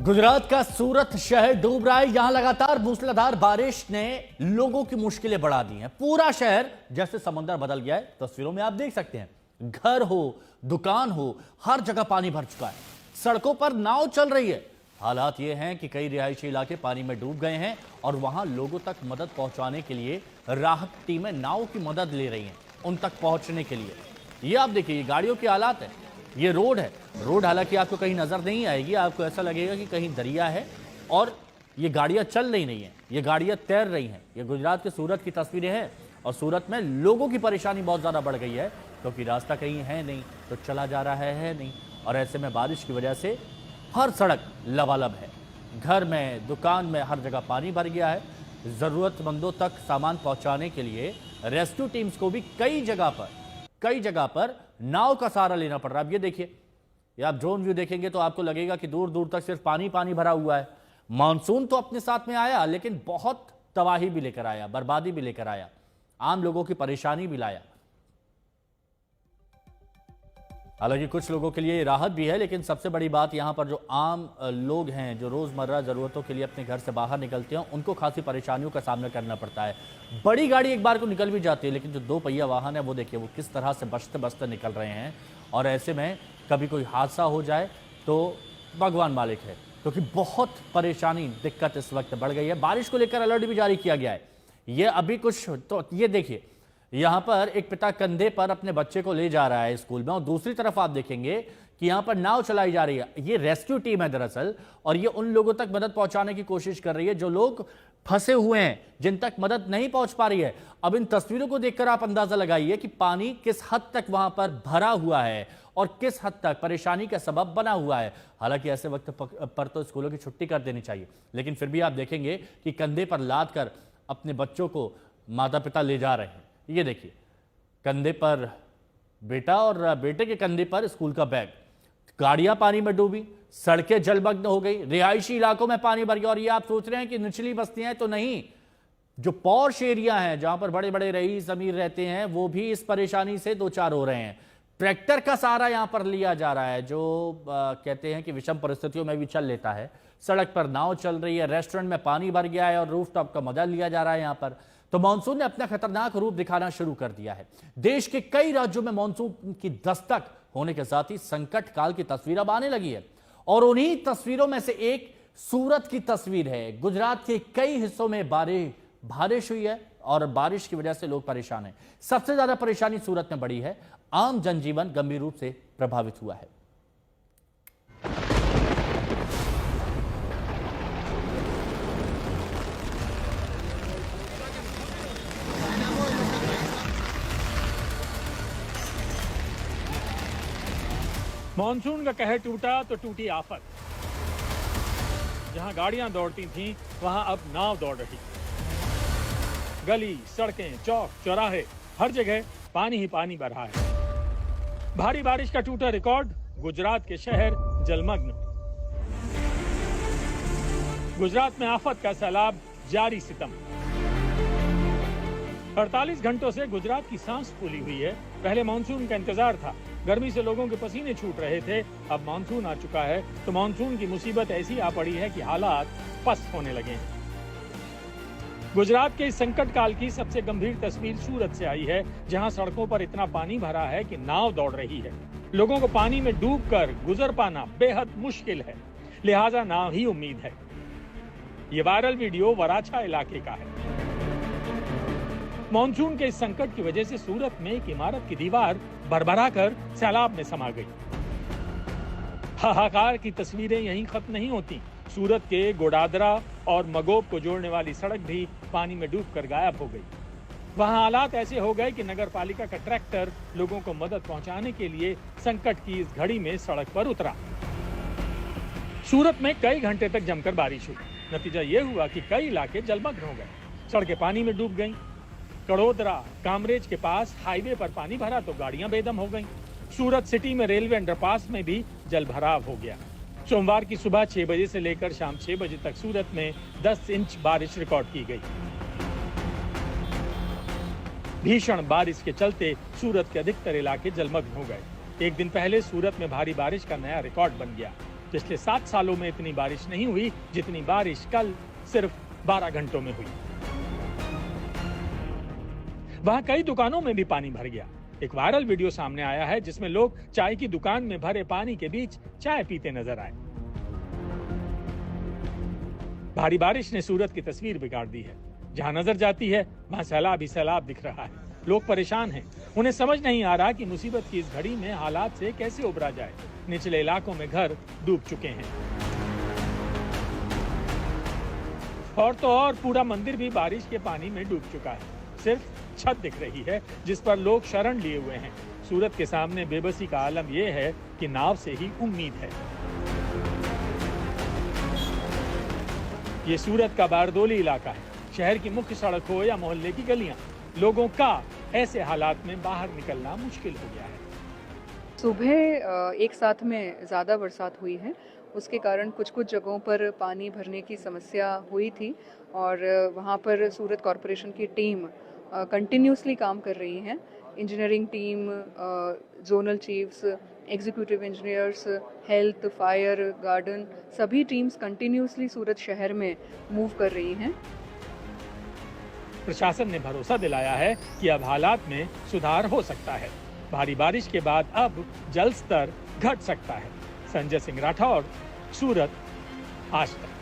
गुजरात का सूरत शहर डूब रहा है। यहां लगातार मूसलाधार बारिश ने लोगों की मुश्किलें बढ़ा दी हैं। पूरा शहर जैसे समंदर बदल गया है। तस्वीरों में आप देख सकते हैं, घर हो, दुकान हो, हर जगह पानी भर चुका है। सड़कों पर नाव चल रही है। हालात ये हैं कि कई रिहायशी इलाके पानी में डूब गए हैं और वहां लोगों तक मदद पहुंचाने के लिए राहत टीमें नाव की मदद ले रही हैं उन तक पहुंचने के लिए। ये आप देखिए, ये गाड़ियों के हालात है। ये रोड है। रोड हालांकि आपको कहीं नजर नहीं आएगी, आपको ऐसा लगेगा कि कहीं दरिया है और ये गाड़ियां चल रही नहीं है, ये गाड़ियां तैर रही हैं। ये गुजरात के सूरत की तस्वीरें हैं और सूरत में लोगों की परेशानी बहुत ज़्यादा बढ़ गई है क्योंकि रास्ता कहीं है नहीं, तो चला जा रहा है नहीं। और ऐसे में बारिश की वजह से हर सड़क लबालब है। घर में, दुकान में, हर जगह पानी भर गया है। ज़रूरतमंदों तक सामान पहुंचाने के लिए रेस्क्यू टीम्स को भी कई जगह पर नाव का सहारा लेना पड़ रहा है। अब ये देखिए, ये आप ड्रोन व्यू देखेंगे तो आपको लगेगा कि दूर दूर तक सिर्फ पानी पानी भरा हुआ है। मानसून तो अपने साथ में आया, लेकिन बहुत तबाही भी लेकर आया, बर्बादी भी लेकर आया, आम लोगों की परेशानी भी लाया। हालांकि कुछ लोगों के लिए राहत भी है, लेकिन सबसे बड़ी बात यहां पर जो आम लोग हैं, जो रोजमर्रा जरूरतों के लिए अपने घर से बाहर निकलते हैं, उनको खासी परेशानियों का सामना करना पड़ता है। बड़ी गाड़ी एक बार को निकल भी जाती है, लेकिन जो दो पहिया वाहन है वो देखिए वो किस तरह से बचते बचते निकल रहे हैं। और ऐसे में कभी कोई हादसा हो जाए तो भगवान मालिक है, क्योंकि बहुत परेशानी, दिक्कत इस वक्त बढ़ गई है। बारिश को लेकर अलर्ट भी जारी किया गया है। ये अभी कुछ तो ये देखिए, यहां पर एक पिता कंधे पर अपने बच्चे को ले जा रहा है स्कूल में, और दूसरी तरफ आप देखेंगे कि यहां पर नाव चलाई जा रही है। ये रेस्क्यू टीम है दरअसल, और ये उन लोगों तक मदद पहुंचाने की कोशिश कर रही है जो लोग फंसे हुए हैं, जिन तक मदद नहीं पहुंच पा रही है। अब इन तस्वीरों को देखकर आप अंदाजा लगाइए कि पानी किस हद तक वहां पर भरा हुआ है और किस हद तक परेशानी का सबब बना हुआ है। हालांकि ऐसे वक्त पर तो स्कूलों की छुट्टी कर देनी चाहिए, लेकिन फिर भी आप देखेंगे कि कंधे पर लाद कर अपने बच्चों को माता पिता ले जा रहे हैं। ये देखिए, कंधे पर बेटा और बेटे के कंधे पर स्कूल का बैग। गाड़ियां पानी में डूबी, सड़कें जलमग्न हो गई, रिहायशी इलाकों में पानी भर गया। और ये आप सोच रहे हैं कि निचली बस्तियां हैं, तो नहीं, जो पॉश एरिया हैं, जहां पर बड़े बड़े रईस अमीर रहते हैं, वो भी इस परेशानी से दो चार हो रहे हैं। ट्रैक्टर का सहारा यहां पर लिया जा रहा है, जो कहते हैं कि विषम परिस्थितियों में भी चल लेता है। सड़क पर नाव चल रही है, रेस्टोरेंट में पानी भर गया है और रूफटॉप का मजा लिया जा रहा है यहां पर। तो मानसून ने अपना खतरनाक रूप दिखाना शुरू कर दिया है। देश के कई राज्यों में मानसून की दस्तक होने के साथ ही संकट काल की तस्वीर अब आने लगी है, और उन्हीं तस्वीरों में से एक सूरत की तस्वीर है। गुजरात के कई हिस्सों में बारिश हुई है और बारिश की वजह से लोग परेशान हैं। सबसे ज्यादा परेशानी सूरत में बढ़ी है। आम जनजीवन गंभीर रूप से प्रभावित हुआ है। मॉनसून का कहर टूटा तो टूटी आफत। जहां गाड़ियां दौड़ती थीं, वहां अब नाव दौड़ रही। गली, सड़कें, चौक, चौराहे, हर जगह पानी ही पानी भरा है। भारी बारिश का टूटा रिकॉर्ड, गुजरात के शहर जलमग्न। गुजरात में आफत का सैलाब, जारी सितम। 48 घंटों से गुजरात की सांस फूली हुई है। पहले मानसून का इंतजार था, गर्मी से लोगों के पसीने छूट रहे थे। अब मानसून आ चुका है तो मानसून की मुसीबत ऐसी आ पड़ी है कि हालात पस्त होने लगे हैं। गुजरात के इस संकट काल की सबसे गंभीर तस्वीर सूरत से आई है, जहां सड़कों पर इतना पानी भरा है कि नाव दौड़ रही है। लोगों को पानी में डूबकर गुजर पाना बेहद मुश्किल है, लिहाजा नाव ही उम्मीद है। ये वायरल वीडियो वराछा इलाके का है। मानसून के इस संकट की वजह से सूरत में एक इमारत की दीवार भरभरा कर सैलाब में समा गई। हाहाकार की तस्वीरें यहीं खत्म नहीं होती। सूरत के गोडादरा और मगोब को जोड़ने वाली सड़क भी पानी में डूबकर गायब हो गई। वहां हालात ऐसे हो गए कि नगर पालिका का ट्रैक्टर लोगों को मदद पहुंचाने के लिए संकट की इस घड़ी में सड़क पर उतरा। सूरत में कई घंटे तक जमकर बारिश हुई। नतीजा ये हुआ कि कई इलाके जलमग्न हो गए, सड़कें पानी में डूब गईं। कड़ोदरा, कामरेज के पास हाईवे पर पानी भरा तो गाड़ियां बेदम हो गईं। सूरत सिटी में रेलवे अंडरपास में भी जल भराव हो गया। सोमवार की सुबह 6 बजे से लेकर शाम 6 बजे तक सूरत में 10 इंच बारिश रिकॉर्ड की गई। भीषण बारिश के चलते सूरत के अधिकतर इलाके जलमग्न हो गए। एक दिन पहले सूरत में भारी बारिश का नया रिकॉर्ड बन गया। पिछले 7 सालों में इतनी बारिश नहीं हुई जितनी बारिश कल सिर्फ 12 घंटों में हुई। वहां कई दुकानों में भी पानी भर गया। एक वायरल वीडियो सामने आया है जिसमें लोग चाय की दुकान में भरे पानी के बीच चाय पीते नजर आए। भारी बारिश ने सूरत की तस्वीर बिगाड़ दी है। जहां नजर जाती है वहां सैलाब ही सैलाब दिख रहा है। लोग परेशान हैं। उन्हें समझ नहीं आ रहा कि मुसीबत की इस घड़ी में हालात से कैसे उबरा जाए। निचले इलाकों में घर डूब चुके हैं और तो और पूरा मंदिर भी बारिश के पानी में डूब चुका है। सिर्फ छत दिख रही है जिस पर लोग शरण लिए हुए हैं। सूरत के सामने बेबसी का आलम यह है कि नाव से ही उम्मीद है। ये सूरत का बारदोली इलाका है। शहर की मुख्य सड़क हो या मोहल्ले की गलियां, लोगों का ऐसे हालात में बाहर निकलना मुश्किल हो गया है। सुबह एक साथ में ज़्यादा बरसात हुई है, उसके कारण कुछ जगहों पर पानी भरने की समस्या हुई थी और वहाँ पर सूरत कॉरपोरेशन की टीम कंटिन्यूसली काम कर रही हैं। Engineering team, zonal chiefs, executive engineers, health, fire, garden, सभी टीम्स कंटिन्यूसली सूरत शहर में मूव कर रही हैं। प्रशासन ने भरोसा दिलाया है कि अब हालात में सुधार हो सकता है। भारी बारिश के बाद अब जल स्तर घट सकता है। संजय सिंह राठौर, सूरत, आज तक।